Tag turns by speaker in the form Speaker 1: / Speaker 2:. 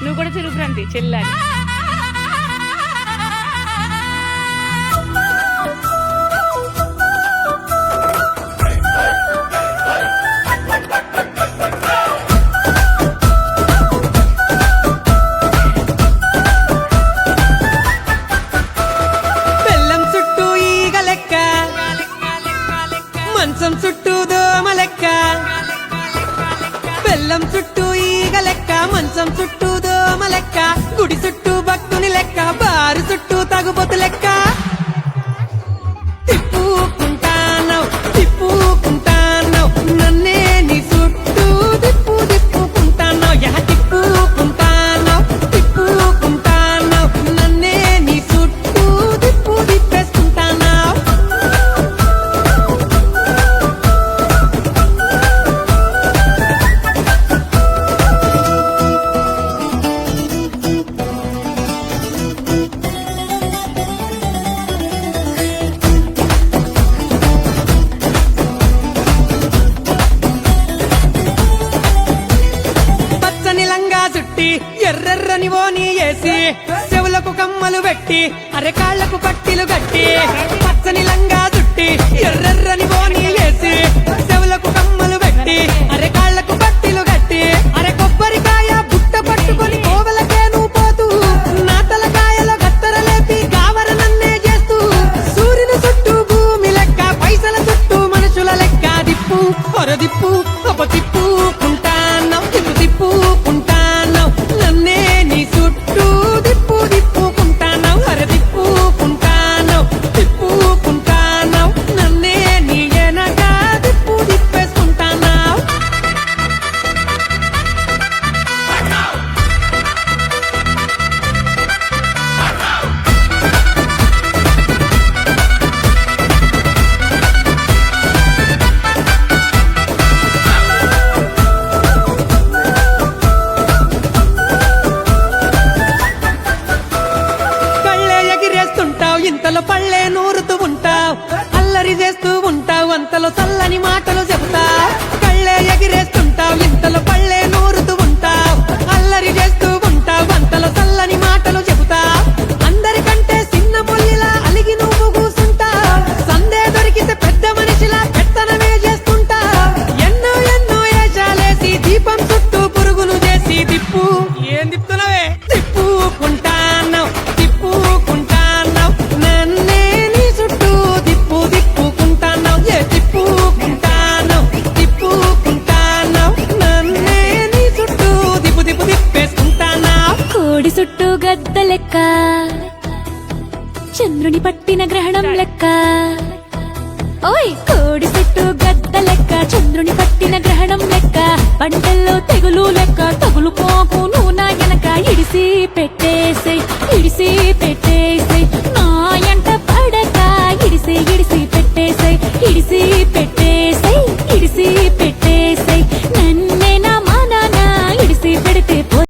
Speaker 1: నువ్వు కూడా తిరుగు ఫ్రంతి చెల్లాలి.
Speaker 2: మంచం చుట్టూ దోమ లెక్క, బెల్లం చుట్టూ ఈగ లెక్క, మంచం చుట్టూ దోమ లెక్క, గుడి చుట్టూ భక్తుని లెక్క, బారు చుట్టూ తగుబొతు లెక్క. తిప్పుకుంటానవ్ తిప్పుకుంటానవ్ నన్నే నీ చుట్టూ తిప్పుకుంటానవ్, యహ తిప్పుకుంటానవ్ తిప్పుకుంటానవ్ నన్నే నీ చుట్టూ తిప్పేసుకుంటానవ్. చుట్టి ఎర్రెర్రని ఓని వేసి, చెవులకు కమ్మలు పెట్టి, అరెకాళ్లకు పట్టిలు కట్టి, పచ్చని లంగా చుట్టి ఎర్రెర్రని ఓని వేసి, చెవులకు కమ్మలు పెట్టి, అరెకాళ్లకు పట్టిలు కట్టి, అరె కొబ్బరికాయ బుట్ట పట్టుకొని కోవలకేను పోతూ, నా తలకాయలో గత్తరలేపి గావర నన్నే చేస్తూ, సూర్యుని చుట్టూ భూమి లెక్క, పైసల చుట్టూ మనుషుల లెక్క, దిప్పు పొరదిప్పు తిప్పుకుంటాను తిప్పుకుంటాను నన్నే నీ చుట్టూ తిప్పుకుంటాను, అరే తిప్పుకుంటాను తిప్పుకుంటాను నన్నే నీ వెనక తిప్పేసుకుంటాను. ఇంతలో పళ్ళే నూరుతూ ఉంటావు, అల్లరి చేస్తూ ఉంటావు, అంతలో చల్లని మాటలు చెబుతావు. కళ్ళే ఎగిరేస్తుంటావు, ఇంతలో పళ్ళే నూరుతూ ఉంటావు, అల్లరి చేస్తూ ఉంటావు, అంతలో చల్లని మాటలు చెబుతావు. అందరికంటే చిన్న పొల్లిలా అలిగి నువ్వు కూసుంటావు, సందే దొరికితే పెద్ద మనిషిలా పెత్తనమే చేస్తుంటావు. ఎన్నో ఎన్నో ఏషాలేసి దీపం చుట్టూ పురుగును చేసి తిప్పు ఏం తిప్పుతున్నావే తిప్పుకుంటాను తిప్పుకుంటాను నన్నే నీ చుట్టూ తిప్పుకుంటాను, ఏ తిప్పుకుంటాను తిప్పుకుంటాను నన్నే నీ చుట్టూ తిప్పేసుకుంటాను.
Speaker 3: కోడి చుట్టూ గద్ద లెక్క, చంద్రుని పట్టిన గ్రహణం లెక్క. ఓయ్ కోడి చుట్టూ గద్ద లెక్క, చంద్రుని పట్టిన గ్రహణం లెక్క, పంటల్లో తెగులు లెక్క, తగులు పోకు నువ్వు నా గనక ఇడిసి పెట్టేసే